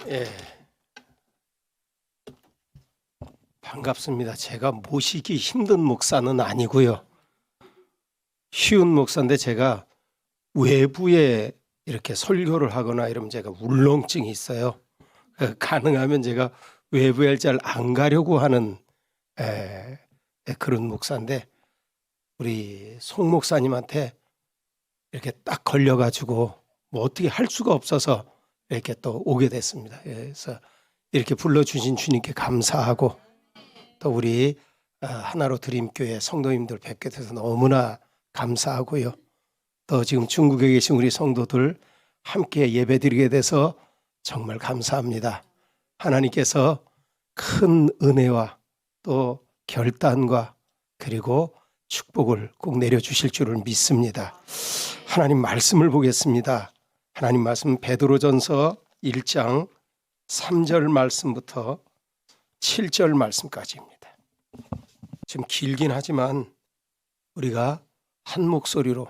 예, 반갑습니다. 제가 모시기 힘든 목사는 아니고요. 쉬운 목사인데 제가 외부에 이렇게 설교를 하거나 이러면 제가 울렁증이 있어요. 가능하면 제가 외부에 잘 안 가려고 하는 그런 목사인데 우리 송 목사님한테 이렇게 딱 걸려가지고 뭐 어떻게 할 수가 없어서 이렇게 또 오게 됐습니다. 그래서 이렇게 불러주신 주님께 감사하고 또 우리 하나로 드림교회 성도님들 뵙게 돼서 너무나 감사하고요. 또 지금 중국에 계신 우리 성도들 함께 예배드리게 돼서 정말 감사합니다. 하나님께서 큰 은혜와 또 결단과 그리고 축복을 꼭 내려주실 줄을 믿습니다. 하나님 말씀을 보겠습니다. 하나님 말씀 베드로전서 1장 3절 말씀부터 7절 말씀까지입니다. 지금 길긴 하지만 우리가 한 목소리로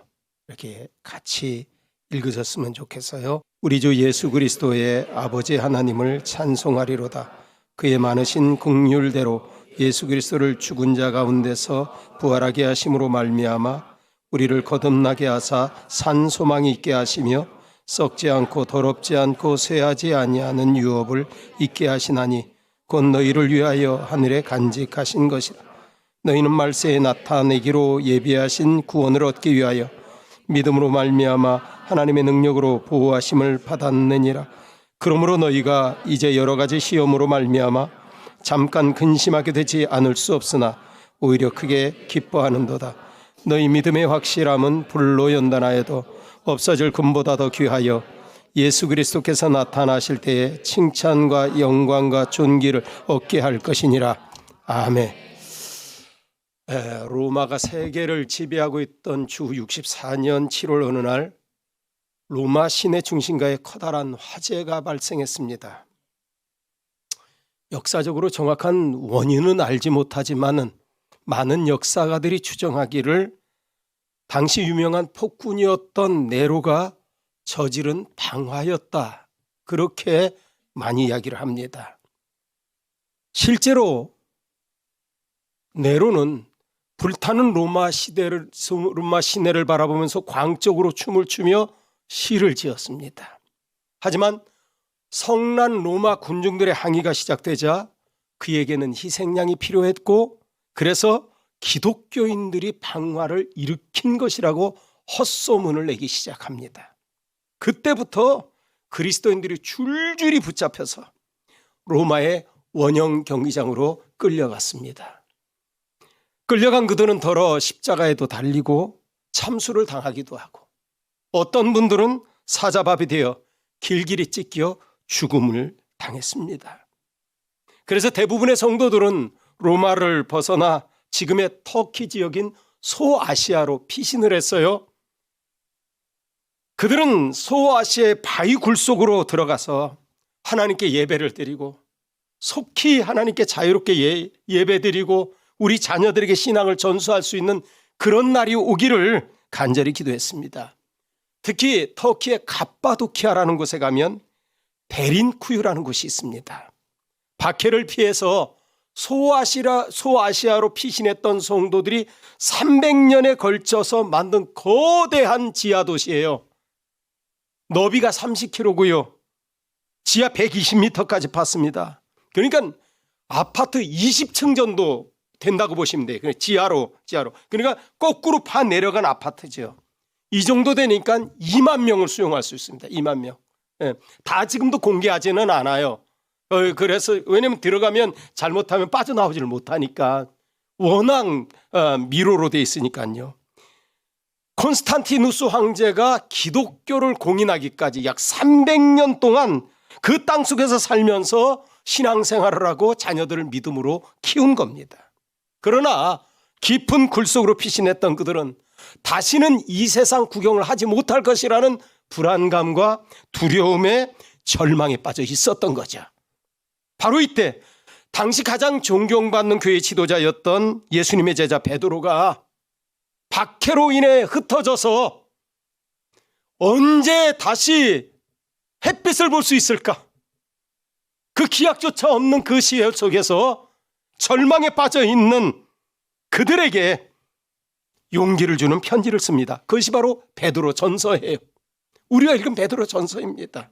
이렇게 같이 읽으셨으면 좋겠어요. 우리 주 예수 그리스도의 아버지 하나님을 찬송하리로다. 그의 많으신 긍휼대로 예수 그리스도를 죽은 자 가운데서 부활하게 하심으로 말미암아 우리를 거듭나게 하사 산 소망이 있게 하시며 썩지 않고 더럽지 않고 쇠하지 아니하는 유업을 있게 하시나니 곧 너희를 위하여 하늘에 간직하신 것이라. 너희는 말세에 나타내기로 예비하신 구원을 얻기 위하여 믿음으로 말미암아 하나님의 능력으로 보호하심을 받았느니라. 그러므로 너희가 이제 여러 가지 시험으로 말미암아 잠깐 근심하게 되지 않을 수 없으나 오히려 크게 기뻐하는도다. 너희 믿음의 확실함은 불로 연단하여도 없어질 금보다 더 귀하여 예수 그리스도께서 나타나실 때에 칭찬과 영광과 존귀를 얻게 할 것이니라. 아멘. 로마가 세계를 지배하고 있던 주 64년 7월 어느 날 로마 시내 중심가에 커다란 화재가 발생했습니다. 역사적으로 정확한 원인은 알지 못하지만은 많은 역사가들이 추정하기를 당시 유명한 폭군이었던 네로가 저지른 방화였다. 그렇게 많이 이야기를 합니다. 실제로 네로는 불타는 로마 시내를 바라보면서 광적으로 춤을 추며 시를 지었습니다. 하지만 성난 로마 군중들의 항의가 시작되자 그에게는 희생양이 필요했고 그래서 기독교인들이 방화를 일으킨 것이라고 헛소문을 내기 시작합니다. 그때부터 그리스도인들이 줄줄이 붙잡혀서 로마의 원형 경기장으로 끌려갔습니다. 끌려간 그들은 더러 십자가에도 달리고 참수를 당하기도 하고 어떤 분들은 사자밥이 되어 길길이 찢겨 죽음을 당했습니다. 그래서 대부분의 성도들은 로마를 벗어나 지금의 터키 지역인 소아시아로 피신을 했어요. 그들은 소아시아의 바위 굴 속으로 들어가서 하나님께 예배를 드리고 속히 하나님께 자유롭게 예배드리고 우리 자녀들에게 신앙을 전수할 수 있는 그런 날이 오기를 간절히 기도했습니다. 특히 터키의 갑바도키아라는 곳에 가면 베린쿠유라는 곳이 있습니다. 박해를 피해서 소아시아로 피신했던 성도들이 300년에 걸쳐서 만든 거대한 지하 도시예요. 너비가 30km고요. 지하 120m까지 팠습니다. 그러니까 아파트 20층 정도 된다고 보시면 돼요. 지하로. 그러니까 거꾸로 파 내려간 아파트죠. 이 정도 되니까 2만 명을 수용할 수 있습니다. 2만 명. 다 지금도 공개하지는 않아요. 그래서 왜냐하면 들어가면 잘못하면 빠져나오지를 못하니까 워낙 미로로 돼 있으니까요. 콘스탄티누스 황제가 기독교를 공인하기까지 약 300년 동안 그 땅속에서 살면서 신앙생활을 하고 자녀들을 믿음으로 키운 겁니다. 그러나 깊은 굴 속으로 피신했던 그들은 다시는 이 세상 구경을 하지 못할 것이라는 불안감과 두려움에 절망에 빠져 있었던 거죠. 바로 이때 당시 가장 존경받는 교회 지도자였던 예수님의 제자 베드로가 박해로 인해 흩어져서 언제 다시 햇빛을 볼 수 있을까? 그 기약조차 없는 그 시대 속에서 절망에 빠져 있는 그들에게 용기를 주는 편지를 씁니다. 그것이 바로 베드로 전서예요. 우리가 읽은 베드로 전서입니다.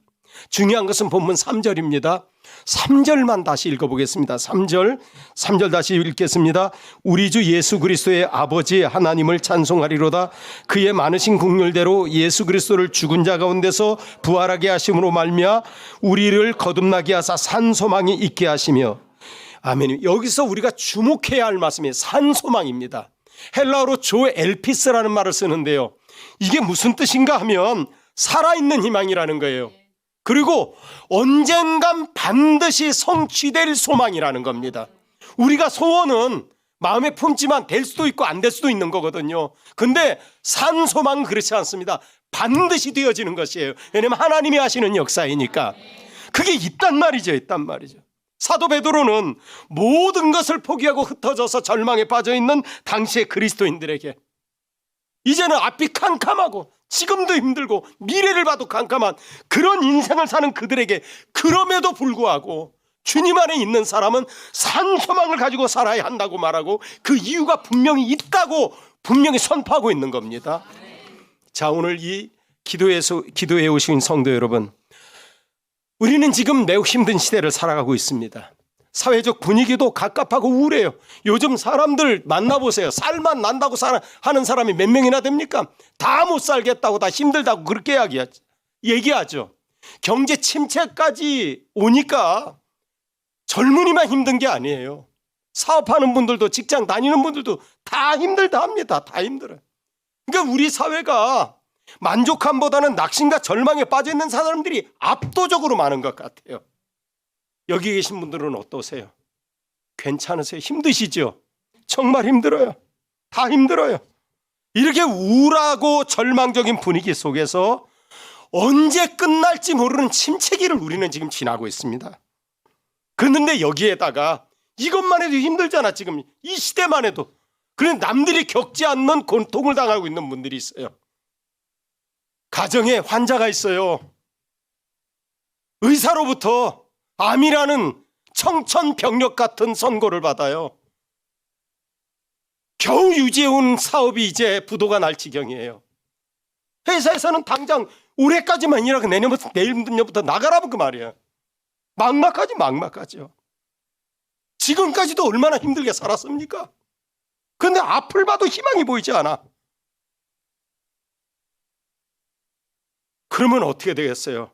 중요한 것은 본문 3절입니다. 3절만 다시 읽어보겠습니다. 3절 다시 읽겠습니다. 우리 주 예수 그리스도의 아버지 하나님을 찬송하리로다. 그의 많으신 긍휼대로 예수 그리스도를 죽은 자 가운데서 부활하게 하심으로 말미암아 우리를 거듭나게 하사 산 소망이 있게 하시며. 아멘. 여기서 우리가 주목해야 할 말씀이 산 소망입니다. 헬라어로 조 엘피스라는 말을 쓰는데요. 이게 무슨 뜻인가 하면 살아있는 희망이라는 거예요. 그리고 언젠간 반드시 성취될 소망이라는 겁니다. 우리가 소원은 마음에 품지만 될 수도 있고 안 될 수도 있는 거거든요. 근데 산 소망은 그렇지 않습니다. 반드시 되어지는 것이에요. 왜냐하면 하나님이 하시는 역사이니까. 그게 있단 말이죠. 사도 베드로는 모든 것을 포기하고 흩어져서 절망에 빠져있는 당시의 그리스도인들에게 이제는 앞이 캄캄하고 지금도 힘들고 미래를 봐도 캄캄한 그런 인생을 사는 그들에게 그럼에도 불구하고 주님 안에 있는 사람은 산 소망을 가지고 살아야 한다고 말하고 그 이유가 분명히 있다고 분명히 선포하고 있는 겁니다. 자, 오늘 이 기도해 오신 성도 여러분, 우리는 지금 매우 힘든 시대를 살아가고 있습니다. 사회적 분위기도 갑갑하고 우울해요. 요즘 사람들 만나보세요. 살만 난다고 하는 사람이 몇 명이나 됩니까? 다 못 살겠다고, 다 힘들다고 그렇게 얘기하죠. 경제 침체까지 오니까 젊은이만 힘든 게 아니에요. 사업하는 분들도 직장 다니는 분들도 다 힘들다 합니다. 다 힘들어요. 그러니까 우리 사회가 만족함보다는 낙심과 절망에 빠져 있는 사람들이 압도적으로 많은 것 같아요. 여기 계신 분들은 어떠세요? 괜찮으세요? 힘드시죠? 정말 힘들어요. 다 힘들어요. 이렇게 우울하고 절망적인 분위기 속에서 언제 끝날지 모르는 침체기를 우리는 지금 지나고 있습니다. 그런데 여기에다가 이것만 해도 힘들잖아. 지금 이 시대만 해도. 그런데 남들이 겪지 않는 고통을 당하고 있는 분들이 있어요. 가정에 환자가 있어요. 의사로부터 암이라는 청천벽력 같은 선고를 받아요. 겨우 유지해온 사업이 이제 부도가 날 지경이에요. 회사에서는 당장 올해까지만 일하고 내년부터 나가라고 그 말이에요. 막막하죠. 지금까지도 얼마나 힘들게 살았습니까? 그런데 앞을 봐도 희망이 보이지 않아. 그러면 어떻게 되겠어요?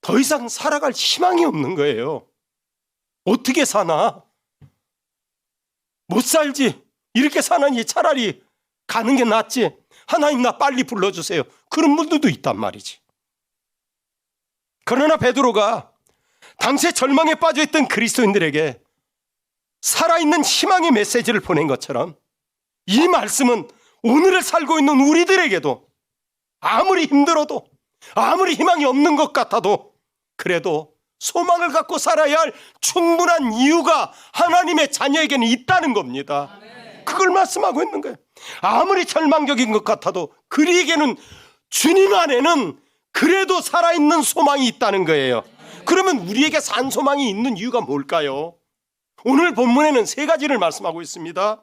더 이상 살아갈 희망이 없는 거예요. 어떻게 사나? 못 살지. 이렇게 사느니 차라리 가는 게 낫지. 하나님 나 빨리 불러주세요. 그런 분들도 있단 말이지. 그러나 베드로가 당시에 절망에 빠져있던 그리스도인들에게 살아있는 희망의 메시지를 보낸 것처럼 이 말씀은 오늘을 살고 있는 우리들에게도 아무리 힘들어도 아무리 희망이 없는 것 같아도 그래도 소망을 갖고 살아야 할 충분한 이유가 하나님의 자녀에게는 있다는 겁니다. 그걸 말씀하고 있는 거예요. 아무리 절망적인 것 같아도 그리에게는 주님 안에는 그래도 살아있는 소망이 있다는 거예요. 그러면 우리에게 산 소망이 있는 이유가 뭘까요? 오늘 본문에는 세 가지를 말씀하고 있습니다.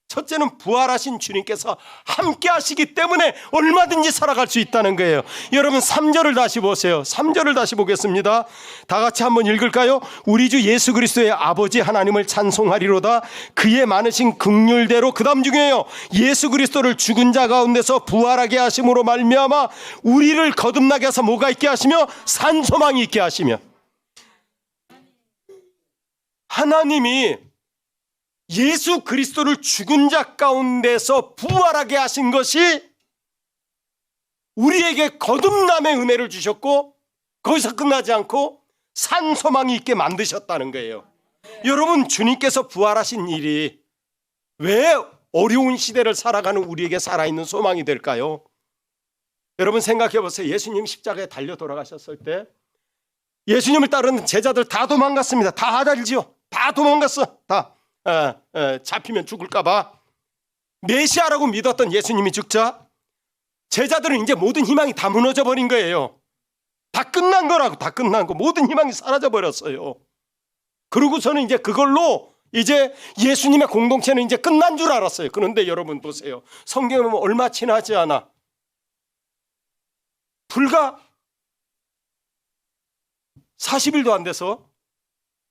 첫째는 부활하신 주님께서 함께 하시기 때문에 얼마든지 살아갈 수 있다는 거예요. 여러분 3절을 다시 보세요. 3절을 다시 보겠습니다. 다 같이 한번 읽을까요? 우리 주 예수 그리스도의 아버지 하나님을 찬송하리로다. 그의 많으신 긍휼대로, 그 다음 중에요, 예수 그리스도를 죽은 자 가운데서 부활하게 하심으로 말미암아 우리를 거듭나게 하사 뭐가 있게 하시며 산 소망이 있게 하시며. 하나님이 예수 그리스도를 죽은 자 가운데서 부활하게 하신 것이 우리에게 거듭남의 은혜를 주셨고 거기서 끝나지 않고 산 소망이 있게 만드셨다는 거예요. 여러분, 주님께서 부활하신 일이 왜 어려운 시대를 살아가는 우리에게 살아있는 소망이 될까요? 여러분 생각해 보세요. 예수님 십자가에 달려 돌아가셨을 때 예수님을 따르는 제자들 다 도망갔습니다. 다 알지요. 다 도망갔어. 다 잡히면 죽을까 봐. 메시아라고 믿었던 예수님이 죽자 제자들은 이제 모든 희망이 다 무너져 버린 거예요. 다 끝난 거라고. 다 끝난 거. 모든 희망이 사라져 버렸어요. 그러고서는 이제 그걸로 이제 예수님의 공동체는 이제 끝난 줄 알았어요. 그런데 여러분 보세요. 성경에 보면 얼마 지나지 않아 불과 40일도 안 돼서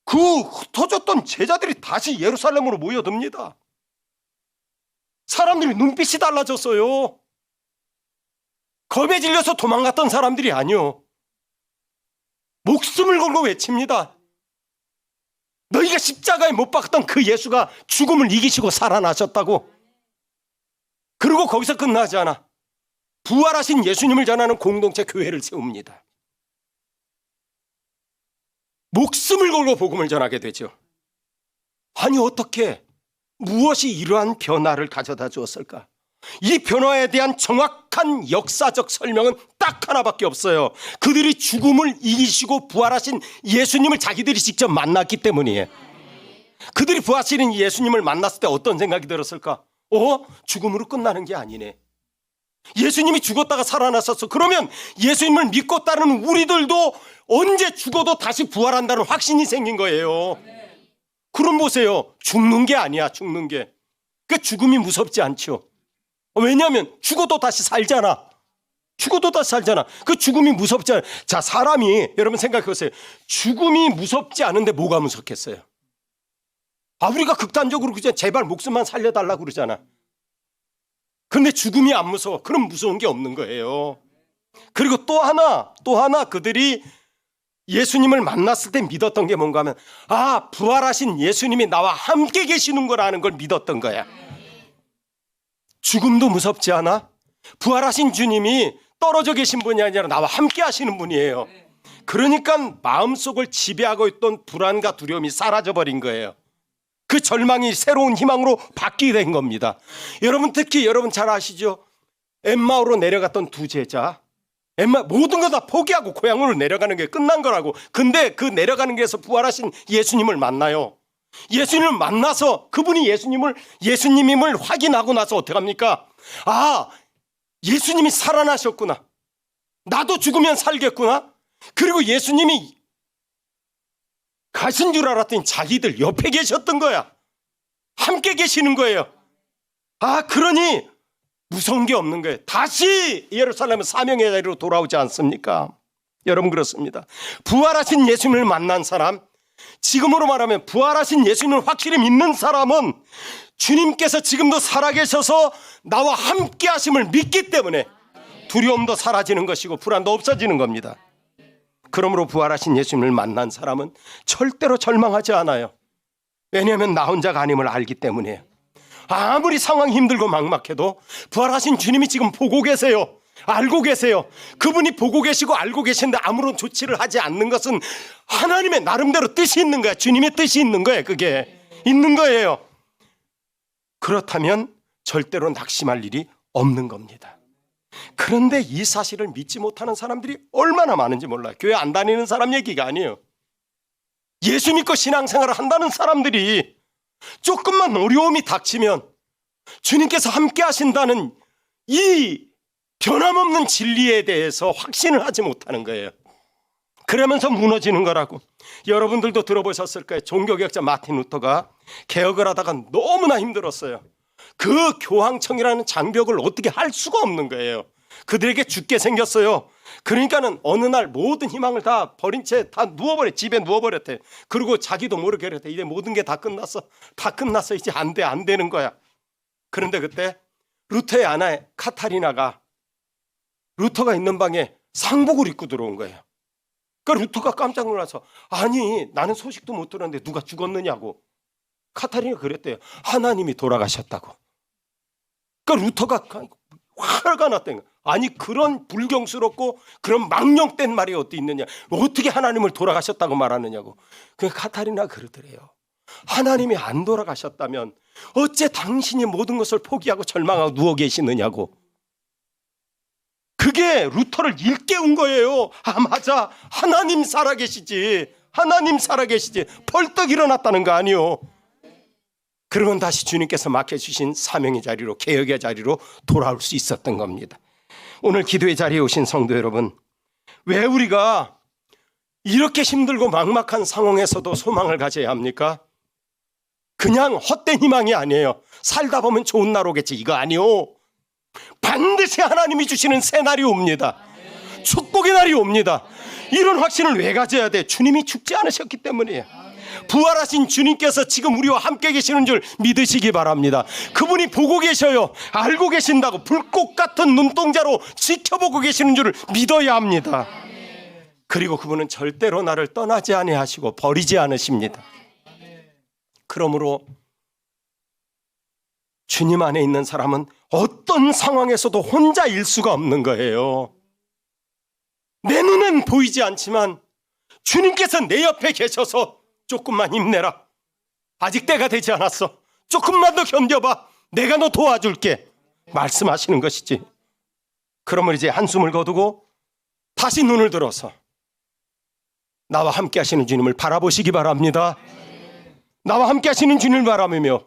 그 흩어졌던 제자들이 다시 예루살렘으로 모여듭니다. 사람들이 눈빛이 달라졌어요. 겁에 질려서 도망갔던 사람들이 아니요. 목숨을 걸고 외칩니다. 너희가 십자가에 못 박았던 그 예수가 죽음을 이기시고 살아나셨다고. 그리고 거기서 끝나지 않아. 부활하신 예수님을 전하는 공동체 교회를 세웁니다. 목숨을 걸고 복음을 전하게 되죠. 아니 어떻게 무엇이 이러한 변화를 가져다 주었을까? 이 변화에 대한 정확한 역사적 설명은 딱 하나밖에 없어요. 그들이 죽음을 이기시고 부활하신 예수님을 자기들이 직접 만났기 때문이에요. 그들이 부활하신 예수님을 만났을 때 어떤 생각이 들었을까? 죽음으로 끝나는 게 아니네. 예수님이 죽었다가 살아나셨어. 그러면 예수님을 믿고 따르는 우리들도 언제 죽어도 다시 부활한다는 확신이 생긴 거예요. 그럼 보세요. 죽는 게 아니야. 죽는 게. 그 죽음이 무섭지 않죠. 왜냐하면 죽어도 다시 살잖아. 죽어도 다시 살잖아. 그 죽음이 무섭지 않아. 자, 사람이 여러분 생각해 보세요. 죽음이 무섭지 않은데 뭐가 무섭겠어요? 우리가 극단적으로 그냥 제발 목숨만 살려달라고 그러잖아. 근데 죽음이 안 무서워. 그럼 무서운 게 없는 거예요. 그리고 또 하나 그들이 예수님을 만났을 때 믿었던 게 뭔가 하면 부활하신 예수님이 나와 함께 계시는 거라는 걸 믿었던 거야. 죽음도 무섭지 않아? 부활하신 주님이 떨어져 계신 분이 아니라 나와 함께 하시는 분이에요. 그러니까 마음속을 지배하고 있던 불안과 두려움이 사라져버린 거예요. 그 절망이 새로운 희망으로 바뀌게 된 겁니다. 여러분 특히 여러분 잘 아시죠? 엠마오로 내려갔던 두 제자. 모든 거 다 포기하고 고향으로 내려가는 게 끝난 거라고. 근데 그 내려가는 길에서 부활하신 예수님을 만나요. 예수님을 만나서 그분이 예수님임을 확인하고 나서 어떻게 합니까? 예수님이 살아나셨구나. 나도 죽으면 살겠구나. 그리고 예수님이 가신 줄 알았더니 자기들 옆에 계셨던 거야. 함께 계시는 거예요. 그러니 무서운 게 없는 거예요. 다시 예루살렘은 사명의 자리로 돌아오지 않습니까? 여러분 그렇습니다. 부활하신 예수님을 만난 사람, 지금으로 말하면 부활하신 예수님을 확실히 믿는 사람은 주님께서 지금도 살아계셔서 나와 함께 하심을 믿기 때문에 두려움도 사라지는 것이고 불안도 없어지는 겁니다. 그러므로 부활하신 예수님을 만난 사람은 절대로 절망하지 않아요. 왜냐하면 나 혼자가 아님을 알기 때문이에요. 아무리 상황이 힘들고 막막해도 부활하신 주님이 지금 보고 계세요. 알고 계세요. 그분이 보고 계시고 알고 계시는데 아무런 조치를 하지 않는 것은 하나님의 나름대로 뜻이 있는 거야. 주님의 뜻이 있는 거예요. 그게 있는 거예요. 그렇다면 절대로 낙심할 일이 없는 겁니다. 그런데 이 사실을 믿지 못하는 사람들이 얼마나 많은지 몰라요. 교회 안 다니는 사람 얘기가 아니에요. 예수 믿고 신앙생활을 한다는 사람들이 조금만 어려움이 닥치면 주님께서 함께 하신다는 이 변함없는 진리에 대해서 확신을 하지 못하는 거예요. 그러면서 무너지는 거라고. 여러분들도 들어보셨을 거예요. 종교개혁자 마틴 루터가 개혁을 하다가 너무나 힘들었어요. 그 교황청이라는 장벽을 어떻게 할 수가 없는 거예요. 그들에게 죽게 생겼어요. 그러니까는 어느 날 모든 희망을 다 버린 채 다 누워버려. 집에 누워버렸대. 그리고 자기도 모르게 그랬대. 이제 모든 게 다 끝났어. 다 끝났어. 이제 안 되는 거야. 그런데 그때 루터의 아내 카타리나가 루터가 있는 방에 상복을 입고 들어온 거예요. 그러니까 루터가 깜짝 놀라서 아니 나는 소식도 못 들었는데 누가 죽었느냐고. 카타리나가 그랬대요. 하나님이 돌아가셨다고. 그러니까 루터가 화가 났다는 거예요. 아니 그런 불경스럽고 그런 망령된 말이 어디 있느냐. 어떻게 하나님을 돌아가셨다고 말하느냐고. 그러니까 카타리나가 그러더래요. 하나님이 안 돌아가셨다면 어째 당신이 모든 것을 포기하고 절망하고 누워 계시느냐고. 그게 루터를 일깨운 거예요. 맞아. 하나님 살아계시지. 하나님 살아계시지. 벌떡 일어났다는 거 아니요. 그러면 다시 주님께서 맡겨주신 사명의 자리로, 개혁의 자리로 돌아올 수 있었던 겁니다. 오늘 기도의 자리에 오신 성도 여러분, 왜 우리가 이렇게 힘들고 막막한 상황에서도 소망을 가져야 합니까? 그냥 헛된 희망이 아니에요. 살다 보면 좋은 날 오겠지, 이거 아니요. 반드시 하나님이 주시는 새 날이 옵니다. 축복의 날이 옵니다. 이런 확신을 왜 가져야 돼? 주님이 죽지 않으셨기 때문이에요. 부활하신 주님께서 지금 우리와 함께 계시는 줄 믿으시기 바랍니다. 그분이 보고 계셔요. 알고 계신다고 불꽃 같은 눈동자로 지켜보고 계시는 줄을 믿어야 합니다. 그리고 그분은 절대로 나를 떠나지 아니하시고 버리지 않으십니다. 그러므로 주님 안에 있는 사람은 어떤 상황에서도 혼자일 수가 없는 거예요. 내 눈엔 보이지 않지만 주님께서 내 옆에 계셔서 조금만 힘내라. 아직 때가 되지 않았어. 조금만 더 견뎌봐. 내가 너 도와줄게. 말씀하시는 것이지. 그러면 이제 한숨을 거두고 다시 눈을 들어서 나와 함께 하시는 주님을 바라보시기 바랍니다. 나와 함께 하시는 주님을 바라보며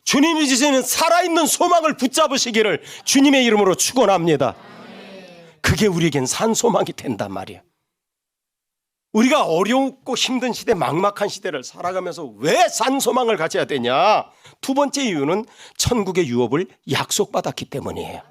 주님이 주시는 살아있는 소망을 붙잡으시기를 주님의 이름으로 축원합니다. 그게 우리에겐 산 소망이 된단 말이에요. 우리가 어렵고 힘든 시대, 막막한 시대를 살아가면서 왜 산 소망을 가져야 되냐? 두 번째 이유는 천국의 유업을 약속받았기 때문이에요.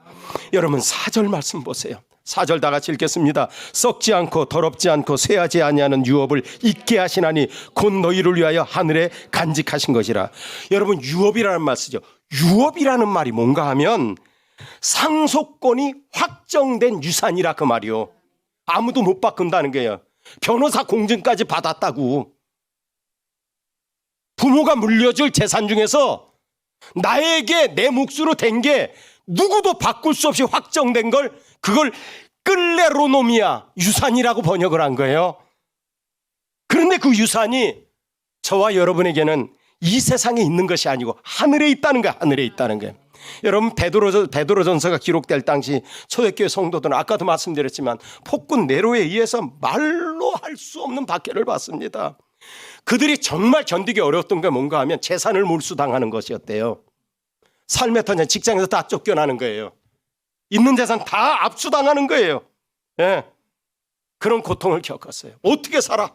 여러분 4절 말씀 보세요. 4절 다 같이 읽겠습니다. 썩지 않고 더럽지 않고 쇠하지 아니하는 유업을 있게 하시나니 곧 너희를 위하여 하늘에 간직하신 것이라. 여러분 유업이라는 말 쓰죠. 유업이라는 말이 뭔가 하면 상속권이 확정된 유산이라 그 말이요. 아무도 못 바꾼다는 거예요. 변호사 공증까지 받았다고. 부모가 물려줄 재산 중에서 나에게 내 몫으로 된 게 누구도 바꿀 수 없이 확정된 걸, 그걸 끌레로노미아, 유산이라고 번역을 한 거예요. 그런데 그 유산이 저와 여러분에게는 이 세상에 있는 것이 아니고 하늘에 있다는 거예요. 하늘에 있다는 거예요. 여러분 베드로전서가 기록될 당시 초대교회 성도들은 아까도 말씀드렸지만 폭군 네로에 의해서 말로 할 수 없는 박해를 받습니다. 그들이 정말 견디기 어려웠던 게 뭔가 하면 재산을 몰수당하는 것이었대요. 삶의 터전 직장에서 다 쫓겨나는 거예요. 있는 재산 다 압수당하는 거예요. 예. 그런 고통을 겪었어요. 어떻게 살아?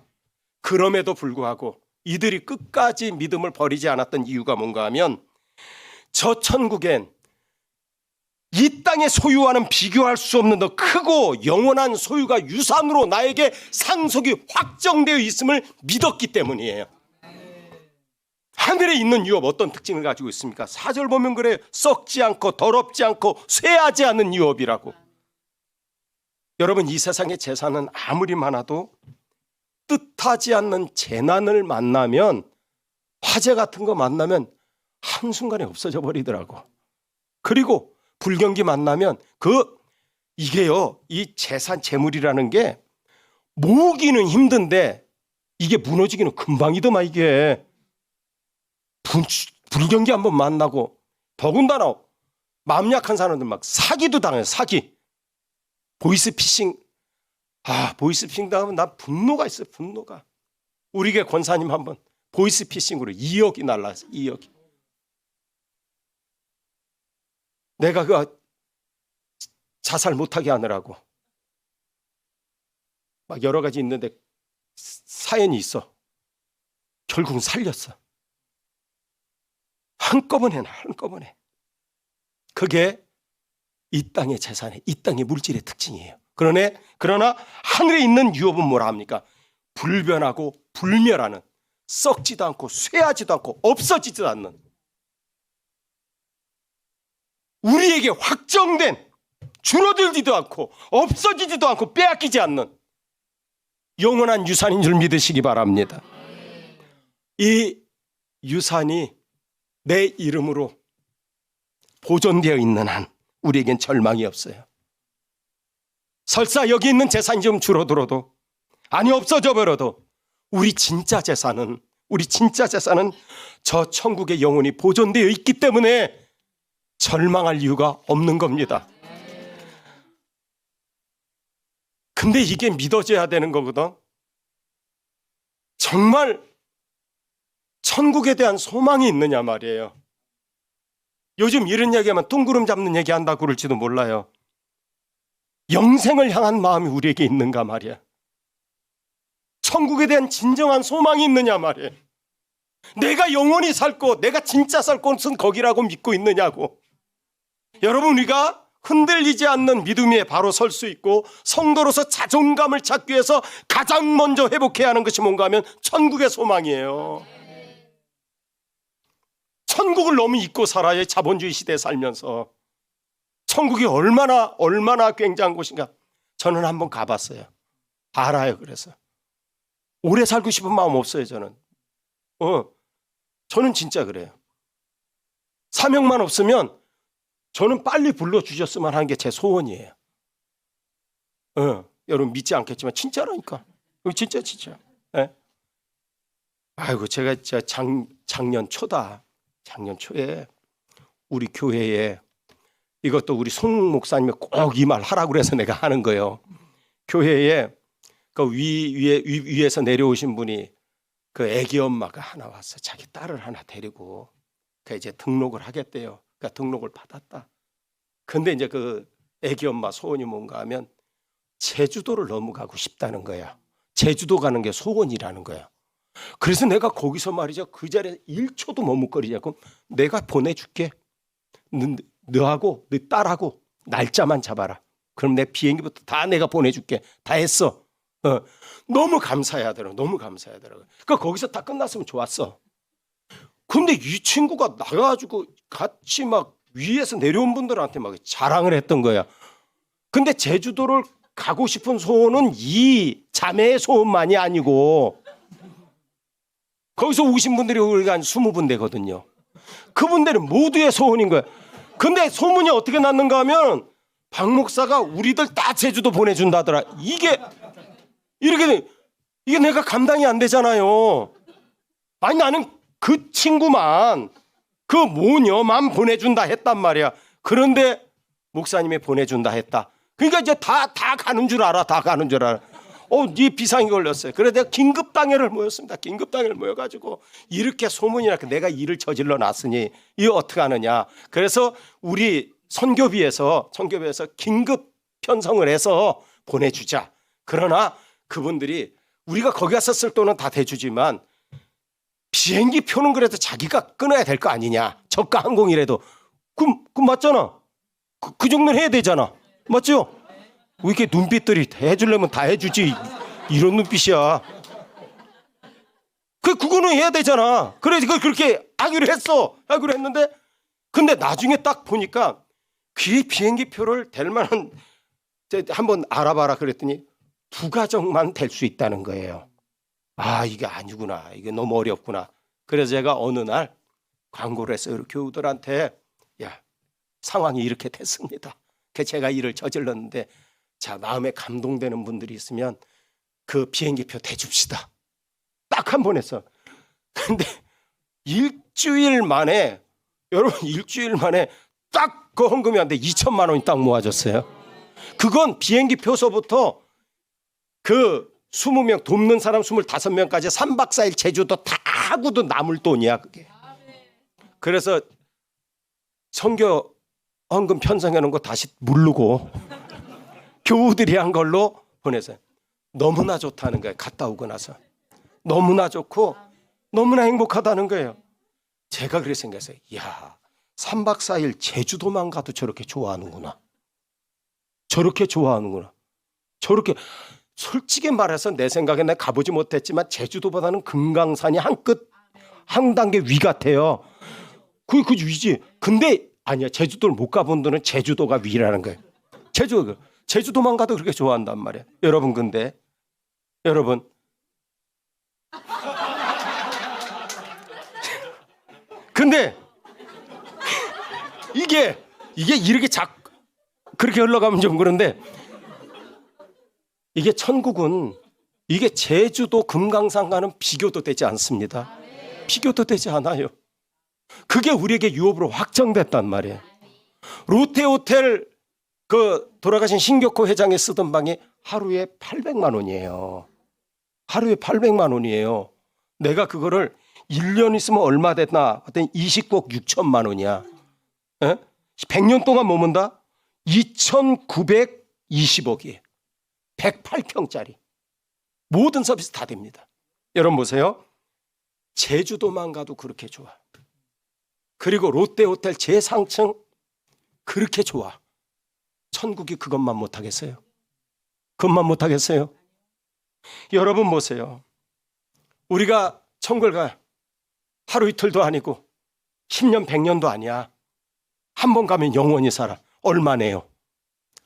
그럼에도 불구하고 이들이 끝까지 믿음을 버리지 않았던 이유가 뭔가 하면 저 천국엔 이 땅의 소유와는 비교할 수 없는 더 크고 영원한 소유가 유산으로 나에게 상속이 확정되어 있음을 믿었기 때문이에요. 하늘에 있는 유업 어떤 특징을 가지고 있습니까? 4절 보면 그래요. 썩지 않고 더럽지 않고 쇠하지 않는 유업이라고. 여러분 이 세상의 재산은 아무리 많아도 뜻하지 않는 재난을 만나면, 화재 같은 거 만나면 한순간에 없어져 버리더라고. 그리고 불경기 만나면 이게요, 이 재산 재물이라는 게 모으기는 힘든데 이게 무너지기는 금방이더만. 이게 불경기 한번 만나고, 더군다나 마음 약한 사람들 막 사기도 당해요. 사기, 보이스피싱. 보이스피싱 당하면 나 분노가 있어요. 분노가. 우리 교회 권사님 한번 보이스피싱으로 2억이 날라갔어요. 2억이. 내가 그 자살 못하게 하느라고 막 여러 가지 있는데 사연이 있어. 결국은 살렸어. 한꺼번에. 그게 이 땅의 재산의, 이 땅의 물질의 특징이에요. 그러나 하늘에 있는 유업은 뭐라 합니까? 불변하고 불멸하는, 썩지도 않고 쇠하지도 않고 없어지지도 않는, 우리에게 확정된, 줄어들지도 않고 없어지지도 않고 빼앗기지 않는 영원한 유산인 줄 믿으시기 바랍니다. 이 유산이 내 이름으로 보존되어 있는 한 우리에겐 절망이 없어요. 설사 여기 있는 재산이 좀 줄어들어도, 아니 없어져 버려도 우리 진짜 재산은 저 천국의 영혼이 보존되어 있기 때문에 절망할 이유가 없는 겁니다. 근데 이게 믿어져야 되는 거거든. 정말 천국에 대한 소망이 있느냐 말이에요. 요즘 이런 얘기하면 뚱구름 잡는 얘기 한다고 그럴지도 몰라요. 영생을 향한 마음이 우리에게 있는가 말이야. 천국에 대한 진정한 소망이 있느냐 말이야. 내가 영원히 살고 내가 진짜 살 곳은 거기라고 믿고 있느냐고. 여러분, 우리가 흔들리지 않는 믿음 위에 바로 설 수 있고 성도로서 자존감을 찾기 위해서 가장 먼저 회복해야 하는 것이 뭔가 하면 천국의 소망이에요. 천국을 너무 잊고 살아요. 자본주의 시대에 살면서. 천국이 얼마나 굉장한 곳인가. 저는 한번 가봤어요. 알아요. 그래서 오래 살고 싶은 마음 없어요. 저는 진짜 그래요. 사명만 없으면 저는 빨리 불러주셨으면 하는 게 제 소원이에요. 여러분 믿지 않겠지만 진짜라니까. 진짜. 네? 아이고, 제가 진짜 작년 초에 우리 교회에, 이것도 우리 송 목사님이 꼭 이 말 하라고 그래서 내가 하는 거예요. 교회에 그 위에서 내려오신 분이 그 애기 엄마가 하나 왔어. 자기 딸을 하나 데리고 그 이제 등록을 하겠대요. 그러니까 등록을 받았다. 근데 이제 그 애기 엄마 소원이 뭔가 하면 제주도를 넘어가고 싶다는 거야. 제주도 가는 게 소원이라는 거야. 그래서 내가 거기서 말이죠, 그 자리에 1초도 머뭇거리냐고, 내가 보내줄게. 너하고 너 딸하고 날짜만 잡아라. 그럼 내 비행기부터 다 내가 보내줄게. 다 했어. 너무 감사해하더라고. 그러니까 거기서 다 끝났으면 좋았어. 근데 이 친구가 나가가지고 같이 막 위에서 내려온 분들한테 막 자랑을 했던 거야. 근데 제주도를 가고 싶은 소원은 이 자매의 소원만이 아니고 거기서 오신 분들이 우리가 한 20분 되거든요. 그분들은 모두의 소원인 거야. 근데 소문이 어떻게 났는가 하면 박 목사가 우리들 다 제주도 보내준다더라. 이게 내가 감당이 안 되잖아요. 아니, 나는 그 친구만, 그 모녀만 보내준다 했단 말이야. 그런데 목사님이 보내준다 했다. 그러니까 이제 다 가는 줄 알아. 이 비상이 걸렸어요. 그래서 내가 긴급당회를 모였습니다. 긴급당회를 모여가지고 이렇게 소문이 나서 내가 일을 저질러 놨으니 이거 어떻게 하느냐. 그래서 우리 선교비에서 긴급 편성을 해서 보내주자. 그러나 그분들이 우리가 거기 가서 쓸 돈은 다 대주지만 비행기 표는 그래도 자기가 끊어야 될 거 아니냐. 저가 항공이라도. 그 맞잖아. 그 정도는 해야 되잖아. 맞죠? 왜 이렇게 눈빛들이 해주려면 다 해주지. 이런 눈빛이야. 그거는 해야 되잖아. 그래, 그렇게 하기로 했는데, 근데 나중에 딱 보니까 그 비행기 표를 될 만한, 한번 알아봐라 그랬더니 2가정만 될 수 있다는 거예요. 아, 이게 아니구나. 이게 너무 어렵구나. 그래서 제가 어느 날 광고를 했어요. 교우들한테, 야, 상황이 이렇게 됐습니다. 제가 일을 저질렀는데, 자, 마음에 감동되는 분들이 있으면 그 비행기표 대줍시다. 딱 한 번 했어. 근데 일주일 만에 딱 그 헌금이 안 돼. 2천만 원이 딱 모아졌어요. 그건 비행기 표서부터 그 20명 돕는 사람 25명까지 3박 4일 제주도 다 하고도 남을 돈이야, 그게. 그래서 선교 헌금 편성해 놓은 거 다시 무르고 교우들이 한 걸로 보내서 너무나 좋다는 거예요. 갔다 오고 나서 너무나 좋고 너무나 행복하다는 거예요. 제가 그렇게 생각했어요. 이야, 3박 4일 제주도만 가도 저렇게 좋아하는구나. 저렇게 솔직히 말해서 내 생각에 내가 가보지 못했지만 제주도보다는 금강산이 한 단계 위 같아요. 그 위지. 근데 아니야, 제주도를 못 가본 분은 제주도가 위라는 거예요. 제주도만 가도 그렇게 좋아한단 말이에요. 여러분, 근데 이게 이렇게 그렇게 흘러가면 좀 그런데, 이게 천국은 이게 제주도 금강산과는 비교도 되지 않습니다. 비교도 되지 않아요. 그게 우리에게 유업으로 확정됐단 말이에요. 롯데호텔 그 돌아가신 신격호 회장이 쓰던 방이 하루에 800만 원이에요. 하루에 800만 원이에요. 내가 그거를 1년 있으면 얼마 됐나 했더니 20국 6천만 원이야. 100년 동안 머문다? 2,900 20억이에요. 108평짜리. 모든 서비스 다 됩니다. 여러분 보세요. 제주도만 가도 그렇게 좋아. 그리고 롯데호텔 제상층 그렇게 좋아. 천국이 그것만 못하겠어요? 그것만 못하겠어요? 여러분 보세요. 우리가 천국을 가 하루 이틀도 아니고 10년 100년도 아니야. 한 번 가면 영원히 살아. 얼마 내요?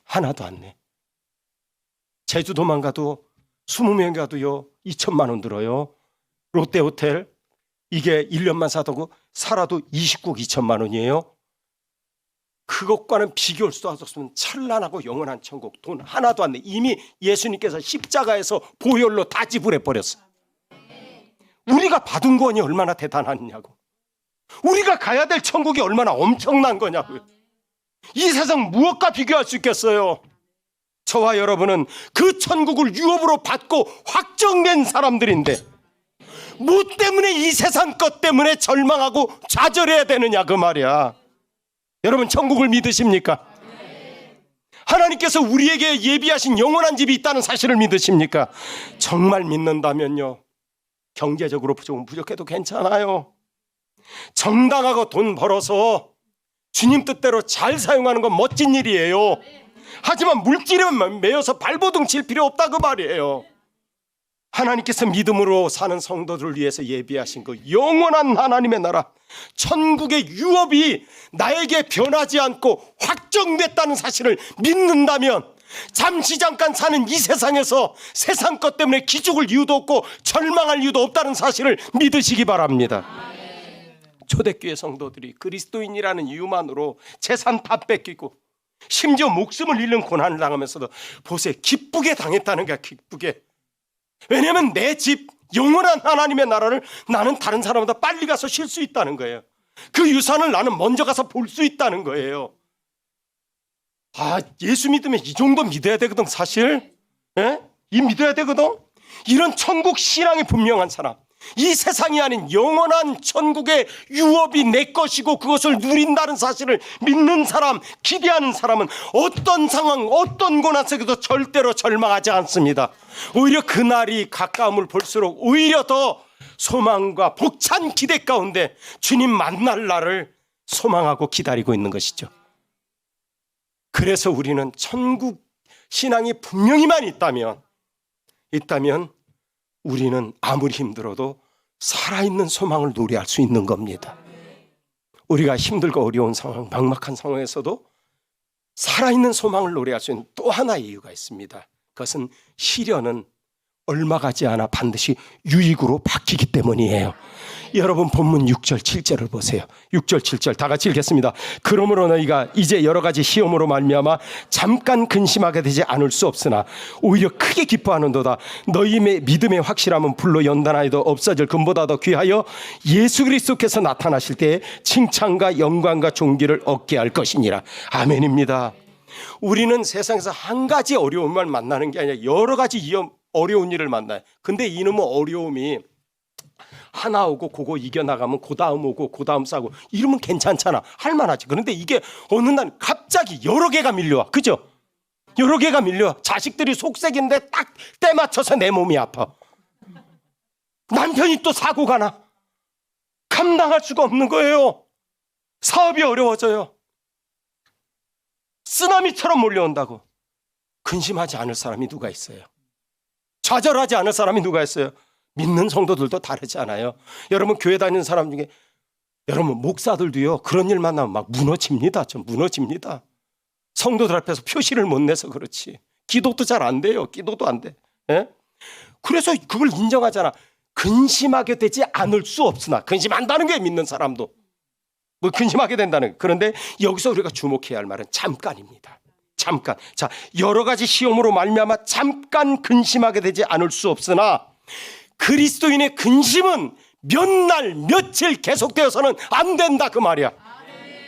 하나도 안 내. 제주도만 가도 20명 가도요 2천만 원 들어요. 롯데호텔 이게 1년만 살아도 29억 2천만 원이에요. 그것과는 비교할 수도 없으면 찬란하고 영원한 천국. 돈 하나도 안 내. 이미 예수님께서 십자가에서 보혈로 다 지불해 버렸어. 우리가 받은 구원이 얼마나 대단하냐고. 우리가 가야 될 천국이 얼마나 엄청난 거냐고요. 이 세상 무엇과 비교할 수 있겠어요? 저와 여러분은 그 천국을 유업으로 받고 확정된 사람들인데 뭐 때문에 이 세상 것 때문에 절망하고 좌절해야 되느냐 그 말이야. 여러분 천국을 믿으십니까? 하나님께서 우리에게 예비하신 영원한 집이 있다는 사실을 믿으십니까? 정말 믿는다면요, 경제적으로 조금 부족해도 괜찮아요. 정당하고 돈 벌어서 주님 뜻대로 잘 사용하는 건 멋진 일이에요. 하지만 물질에 매여서 발버둥 칠 필요 없다 그 말이에요. 하나님께서 믿음으로 사는 성도들을 위해서 예비하신 그 영원한 하나님의 나라, 천국의 유업이 나에게 변하지 않고 확정됐다는 사실을 믿는다면 잠시 잠깐 사는 이 세상에서 세상 것 때문에 기죽을 이유도 없고 절망할 이유도 없다는 사실을 믿으시기 바랍니다. 초대교회 성도들이 그리스도인이라는 이유만으로 재산 다 뺏기고 심지어 목숨을 잃는 고난을 당하면서도 보세요, 기쁘게 당했다는 거야. 기쁘게. 왜냐하면 내 집 영원한 하나님의 나라를 나는 다른 사람보다 빨리 가서 쉴 수 있다는 거예요. 그 유산을 나는 먼저 가서 볼 수 있다는 거예요. 예수 믿으면 이 정도 믿어야 되거든 사실. 이 믿어야 되거든. 이런 천국 신앙이 분명한 사람, 이 세상이 아닌 영원한 천국의 유업이 내 것이고 그것을 누린다는 사실을 믿는 사람, 기대하는 사람은 어떤 상황, 어떤 고난 속에도 절대로 절망하지 않습니다. 오히려 그날이 가까움을 볼수록 오히려 더 소망과 벅찬 기대 가운데 주님 만날 날을 소망하고 기다리고 있는 것이죠. 그래서 우리는 천국 신앙이 분명히만 있다면 우리는 아무리 힘들어도 살아있는 소망을 노래할 수 있는 겁니다. 우리가 힘들고 어려운 상황, 막막한 상황에서도 살아있는 소망을 노래할 수 있는 또 하나의 이유가 있습니다. 그것은 시련은 얼마 가지 않아 반드시 유익으로 바뀌기 때문이에요. 여러분 본문 6절 7절을 보세요. 6절 7절 다 같이 읽겠습니다. 그러므로 너희가 이제 여러 가지 시험으로 말미암아 잠깐 근심하게 되지 않을 수 없으나 오히려 크게 기뻐하는도다. 너희의 믿음의 확실함은 불로 연단하여도 없어질 금보다 더 귀하여 예수 그리스도께서 나타나실 때에 칭찬과 영광과 존귀를 얻게 할 것이니라. 아멘입니다. 우리는 세상에서 한 가지 어려움을 만나는 게 아니라 여러 가지 어려운 일을 만나요. 근데 이놈의 어려움이 하나 오고 그거 이겨나가면 그 다음 오고 그 다음 싸고 이러면 괜찮잖아, 할만하지. 그런데 이게 어느 날 갑자기 여러 개가 밀려와. 그죠? 여러 개가 밀려와. 자식들이 속색인데 딱 때 맞춰서 내 몸이 아파. 남편이 또 사고가 나. 감당할 수가 없는 거예요. 사업이 어려워져요. 쓰나미처럼 몰려온다고. 근심하지 않을 사람이 누가 있어요? 좌절하지 않을 사람이 누가 있어요? 믿는 성도들도 다르지 않아요. 여러분 교회 다니는 사람 중에 여러분 목사들도요, 그런 일 만나면 막 무너집니다. 좀 무너집니다. 성도들 앞에서 표시를 못 내서 그렇지. 기도도 잘 안 돼요. 기도도 안 돼. 그래서 그걸 인정하잖아. 근심하게 되지 않을 수 없으나. 근심한다는 게 믿는 사람도 뭐 근심하게 된다는 거예요. 그런데 여기서 우리가 주목해야 할 말은 잠깐입니다. 잠깐. 자, 여러 가지 시험으로 말미암아 잠깐 근심하게 되지 않을 수 없으나 그리스도인의 근심은 몇 날 며칠 계속되어서는 안 된다 그 말이야.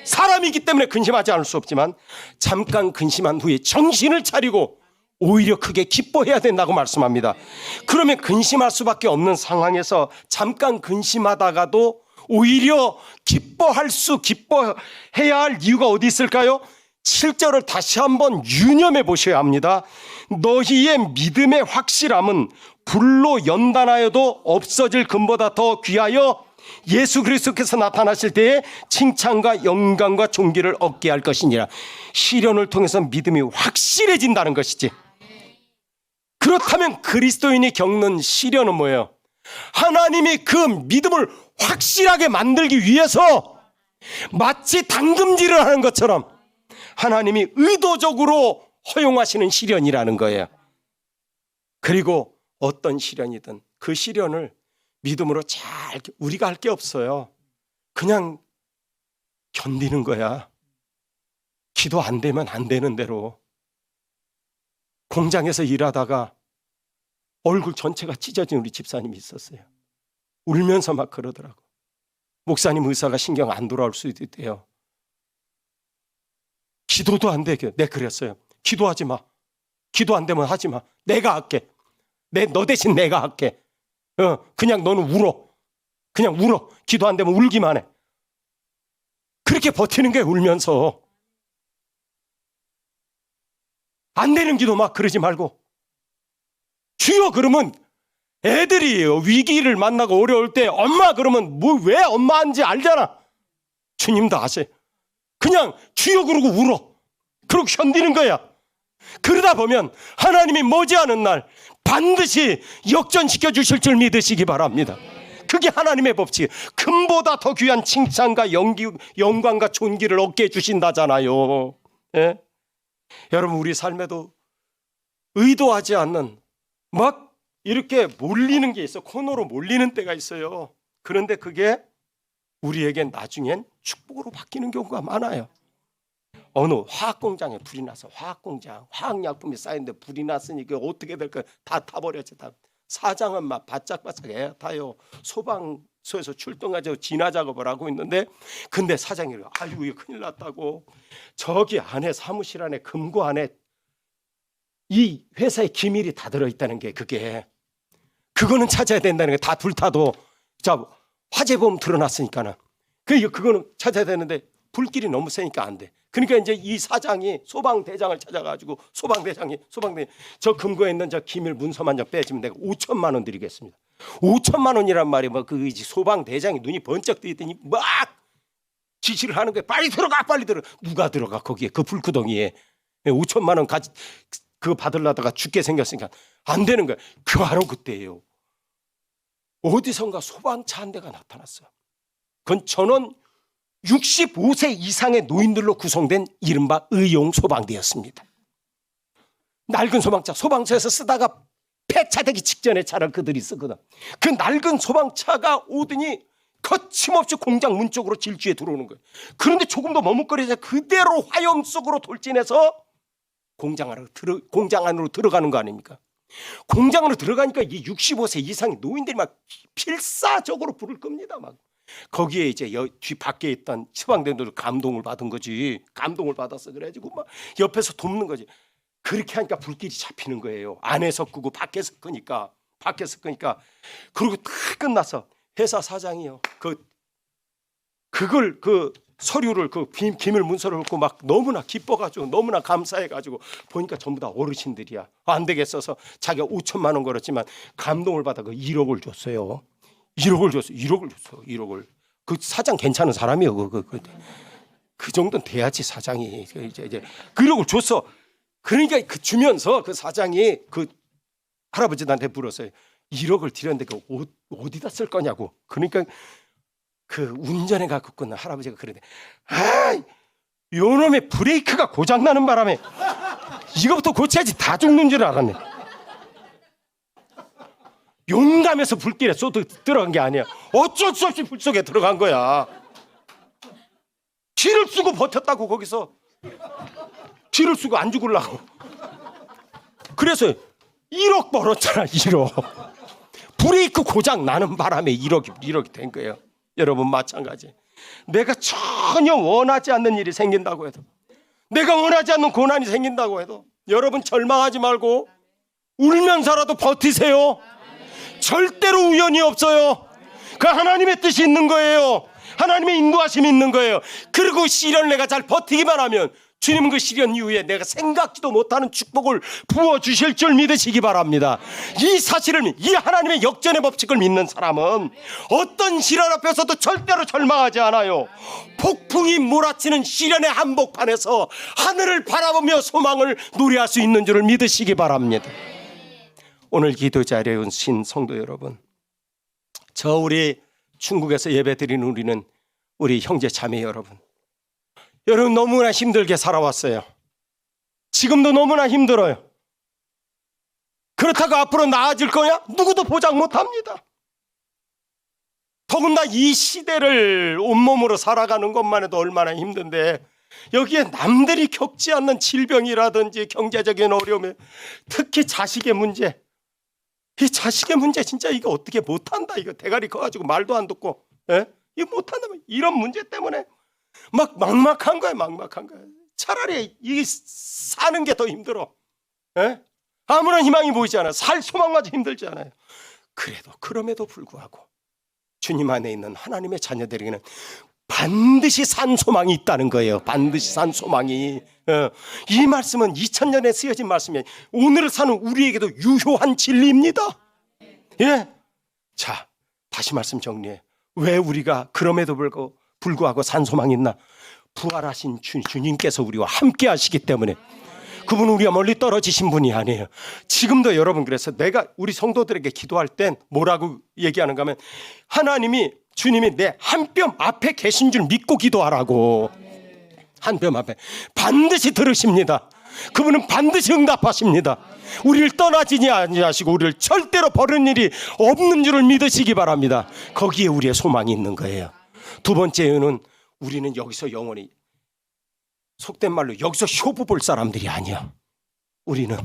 사람이기 때문에 근심하지 않을 수 없지만 잠깐 근심한 후에 정신을 차리고 오히려 크게 기뻐해야 된다고 말씀합니다. 그러면 근심할 수밖에 없는 상황에서 잠깐 근심하다가도 오히려 기뻐해야 할 이유가 어디 있을까요? 7절을 다시 한번 유념해 보셔야 합니다. 너희의 믿음의 확실함은 불로 연단하여도 없어질 금보다 더 귀하여 예수 그리스도께서 나타나실 때에 칭찬과 영광과 존귀를 얻게 할 것이니라. 시련을 통해서 믿음이 확실해진다는 것이지. 그렇다면 그리스도인이 겪는 시련은 뭐예요? 하나님이 그 믿음을 확실하게 만들기 위해서 마치 당금질을 하는 것처럼 하나님이 의도적으로 허용하시는 시련이라는 거예요. 그리고 어떤 시련이든 그 시련을 믿음으로 잘, 우리가 할 게 없어요. 그냥 견디는 거야. 기도 안 되면 안 되는 대로. 공장에서 일하다가 얼굴 전체가 찢어진 우리 집사님이 있었어요. 울면서 막 그러더라고. 목사님 의사가 신경 안 돌아올 수도 있대요. 기도도 안 되게. 네, 그랬어요. 기도하지 마. 기도 안 되면 하지 마. 내가 할게. 너 대신 내가 할게. 그냥 너는 울어. 그냥 울어. 기도 안 되면 울기만 해. 그렇게 버티는 게 울면서. 안 되는 기도 막 그러지 말고. 주여 그러면 애들이 위기를 만나고 어려울 때 엄마 그러면 뭐 왜 엄마인지 알잖아. 주님도 아세요. 그냥 주여 그러고 울어. 그러고 견디는 거야. 그러다 보면 하나님이 머지않은 날 반드시 역전시켜 주실 줄 믿으시기 바랍니다. 그게 하나님의 법칙. 금보다 더 귀한 칭찬과 영광과 존귀를 얻게 해주신다잖아요. 예? 여러분 우리 삶에도 의도하지 않는 막 이렇게 몰리는 게 있어. 코너로 몰리는 때가 있어요. 그런데 그게 우리에겐 나중엔 축복으로 바뀌는 경우가 많아요. 어느 화학공장에 불이 나서 화학공장 화학약품이 쌓이는데 불이 났으니까 어떻게 될까요? 다 타버렸죠. 다. 사장은 막 바짝바짝 애야 타요. 소방서에서 출동하자고 진화 작업을 하고 있는데 근데 사장이 아유 이거 큰일 났다고 저기 안에 사무실 안에 금고 안에 이 회사의 기밀이 다 들어있다는 게 그거는 찾아야 된다는 게 다 불타도 자 화재보험 드러났으니까는 그거는 찾아야 되는데 불길이 너무 세니까 안 돼. 그러니까 이제 이 사장이 소방대장을 찾아가지고 소방대장이 저 금고에 있는 저 기밀 문서만 좀 빼주면 내가 5천만 원 드리겠습니다. 5천만 원이란 말이 뭐 그 소방대장이 눈이 번쩍 뜨더니 막 지시를 하는 거예요. 빨리 들어가 빨리 들어가. 누가 들어가 거기에 그 불구덩이에 5천만 원 그거 받으려다가 죽게 생겼으니까 안 되는 거야. 바로 그때예요. 어디선가 소방차 한 대가 나타났어요. 그건 전원 65세 이상의 노인들로 구성된 이른바 의용 소방대였습니다. 낡은 소방차에서 쓰다가 폐차되기 직전에 차를 그들이 쓰거든. 그 낡은 소방차가 오더니 거침없이 공장 문 쪽으로 질주해 들어오는 거예요. 그런데 조금 더 머뭇거리자 그대로 화염 속으로 돌진해서 공장 안으로 들어가는 거 아닙니까? 공장 안으로 들어가니까 이 65세 이상의 노인들이 막 필사적으로 불을 끕니다. 막 거기에 이제 뒤 밖에 있던 소방대원들도 감동을 받은 거지. 감동을 받았어. 그래가지고 막 옆에서 돕는 거지. 그렇게 하니까 불길이 잡히는 거예요. 안에서 끄고 밖에서 끄니까. 그리고 다 끝나서 회사 사장이요. 그걸 서류를 기밀 문서를 읽고 막 너무나 기뻐가지고 너무나 감사해가지고 보니까 전부 다 어르신들이야. 안 되겠어서 자기가 5천만 원 걸었지만 감동을 받아 1억을 줬어요. 1억을. 그 사장 괜찮은 사람이요. 그 정도는 돼야지 사장이. 이제 그 1억을 줬어. 그러니까 주면서 그 사장이 그 할아버지한테 물었어요. 1억을 드렸는데 어디다 쓸 거냐고. 그러니까 그 운전해 갖고 끝난 할아버지가 그러는데 요놈의 브레이크가 고장나는 바람에 이거부터 고쳐야지 다 죽는 줄 알았네. 용감해서 불길에 들어간 게 아니야. 어쩔 수 없이 불 속에 들어간 거야. 기를 쓰고 버텼다고 거기서. 기를 쓰고 안 죽으려고. 그래서 1억 벌었잖아. 1억. 브레이크 고장 나는 바람에 1억이 된 거예요. 여러분 마찬가지. 내가 전혀 원하지 않는 일이 생긴다고 해도, 내가 원하지 않는 고난이 생긴다고 해도 여러분 절망하지 말고 울면서라도 버티세요. 절대로 우연이 없어요. 그 하나님의 뜻이 있는 거예요. 하나님의 인도하심이 있는 거예요. 그리고 시련을 내가 잘 버티기만 하면 주님 그 시련 이후에 내가 생각지도 못하는 축복을 부어주실 줄 믿으시기 바랍니다. 이 사실을, 이 하나님의 역전의 법칙을 믿는 사람은 어떤 시련 앞에서도 절대로 절망하지 않아요. 폭풍이 몰아치는 시련의 한복판에서 하늘을 바라보며 소망을 노래할 수 있는 줄을 믿으시기 바랍니다. 오늘 기도 자리에 오신 성도 여러분, 저 우리 중국에서 예배드리는 우리 형제 자매 여러분, 너무나 힘들게 살아왔어요. 지금도 너무나 힘들어요. 그렇다고 앞으로 나아질 거냐? 누구도 보장 못합니다. 더군다나 이 시대를 온몸으로 살아가는 것만 해도 얼마나 힘든데, 여기에 남들이 겪지 않는 질병이라든지 경제적인 어려움에, 특히 자식의 문제, 이 자식의 문제 진짜 이거 어떻게 못한다. 이거 대가리 커가지고 말도 안 듣고, 이거 못한다. 이런 문제 때문에 막막한 거야. 막막한 거야. 차라리 이 사는 게 더 힘들어. 아무런 희망이 보이지 않아. 살 소망마저 힘들지 않아요. 그럼에도 불구하고 주님 안에 있는 하나님의 자녀들에게는 반드시 산 소망이 있다는 거예요. 반드시 산 소망이. 이 말씀은 2000년에 쓰여진 말씀이에요. 오늘을 사는 우리에게도 유효한 진리입니다. 예. 자, 다시 말씀 정리해. 왜 우리가 그럼에도 불구하고 산 소망이 있나? 부활하신 주님께서 우리와 함께 하시기 때문에. 그분은 우리가 멀리 떨어지신 분이 아니에요. 지금도 여러분, 그래서 내가 우리 성도들에게 기도할 땐 뭐라고 얘기하는가 하면, 주님이 내 한 뼘 앞에 계신 줄 믿고 기도하라고. 한 뼘 앞에 반드시 들으십니다. 그분은 반드시 응답하십니다. 우리를 떠나지니 아니하시고 우리를 절대로 버리는 일이 없는 줄을 믿으시기 바랍니다. 거기에 우리의 소망이 있는 거예요. 두 번째 이유는, 우리는 여기서 영원히, 속된 말로 여기서 효부 볼 사람들이 아니야. 우리는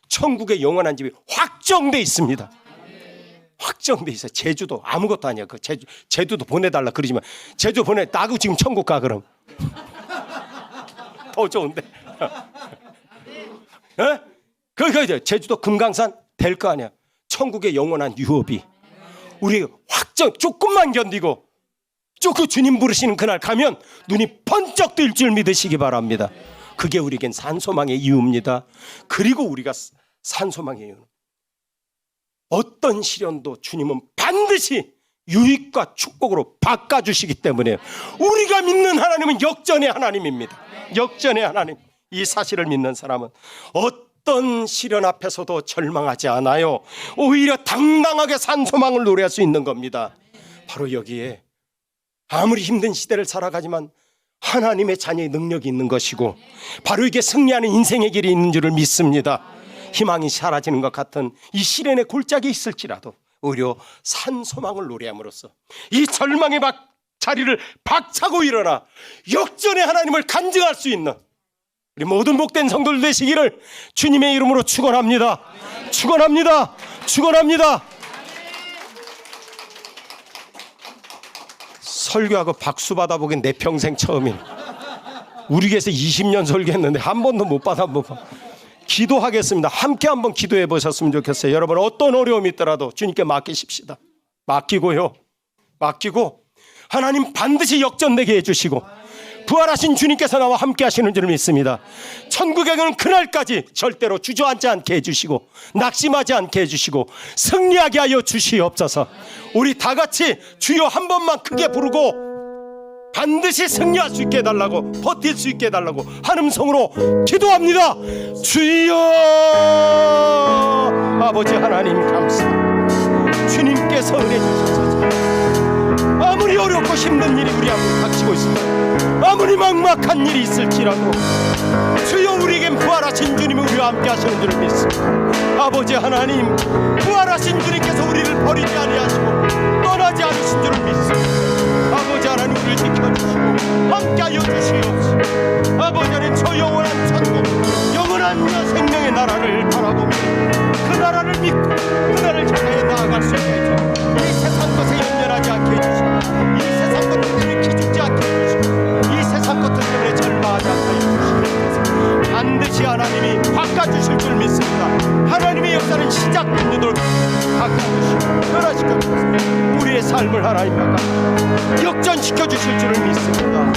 천국의 영원한 집이 확정돼 있습니다. 확정돼 있어요. 제주도 아무것도 아니야. 그 제주도 보내달라 그러지만, 제주 나고 지금 천국 가 그럼. 더 좋은데. 제주도 금강산 될 거 아니야. 천국의 영원한 유업이 우리 확정, 조금만 견디고 그 주님 부르시는 그날 가면 눈이 번쩍 뜰 줄 믿으시기 바랍니다. 그게 우리에겐 산소망의 이유입니다. 그리고 우리가 산소망의 이유는, 어떤 시련도 주님은 반드시 유익과 축복으로 바꿔주시기 때문에, 우리가 믿는 하나님은 역전의 하나님입니다. 역전의 하나님. 이 사실을 믿는 사람은 어떤 시련 앞에서도 절망하지 않아요. 오히려 당당하게 산소망을 노래할 수 있는 겁니다. 바로 여기에 아무리 힘든 시대를 살아가지만 하나님의 자녀의 능력이 있는 것이고, 바로 이게 승리하는 인생의 길이 있는 줄을 믿습니다. 희망이 사라지는 것 같은 이 시련의 골짜기에 있을지라도 오히려 산소망을 노래함으로써 이 절망의 자리를 박차고 일어나 역전의 하나님을 간증할 수 있는 우리 모든 복된 성도들 되시기를 주님의 이름으로 축원합니다. 축원합니다. 축원합니다. 설교하고 박수 받아보긴 내 평생 처음이네. 우리 교회에서 20년 설교했는데 한 번도 못 받아보고. 기도하겠습니다. 함께 한번 기도해 보셨으면 좋겠어요. 여러분, 어떤 어려움이 있더라도 주님께 맡기십시다. 맡기고 하나님 반드시 역전되게 해주시고, 부활하신 주님께서 나와 함께 하시는 줄 믿습니다. 천국에 가는 그날까지 절대로 주저앉지 않게 해주시고, 낙심하지 않게 해주시고, 승리하게 하여 주시옵소서. 우리 다 같이 주여 한 번만 크게 부르고 반드시 승리할 수 있게 해달라고, 버틸 수 있게 해달라고 한 음성으로 기도합니다. 주여. 아버지 하나님 감사합니다. 주님께서 은혜 주셔서 아무리 어렵고 힘든 일이 우리 앞에 닥치고 있습니다. 아무리 막막한 일이 있을지라도 주여, 우리에겐 부활하신 주님이 우리와 함께 하시는 줄을 믿습니다. 아버지 하나님, 부활하신 주님께서 우리를 버리지 아니하시고 떠나지 않으신 줄을 믿습니다. 아버지 하나님, 우리를 지켜주시고 함께하여 주시옵소서. 아버지 하나님, 저 영원한 천국, 영원한 생명의 나라를 바라보며 그 나라를 믿고 그 나라를 향하여 나아갈 수 있게 해주시고, 이 세상 것에 연연하지 않게 해주시고, 이 세상 것들 때문에 기죽지 않게 해주시고, 이 세상 것들 때문에 절망하지 않게 해주시옵소서. 반드시 하나님이 바꿔주실 줄 믿습니다. 하나님의 역사는 시작된 일로 바꿔주시고 변화시켜주셔서 우리의 삶을 하나님 바꿔주시고 역전시켜주실 줄을 믿습니다.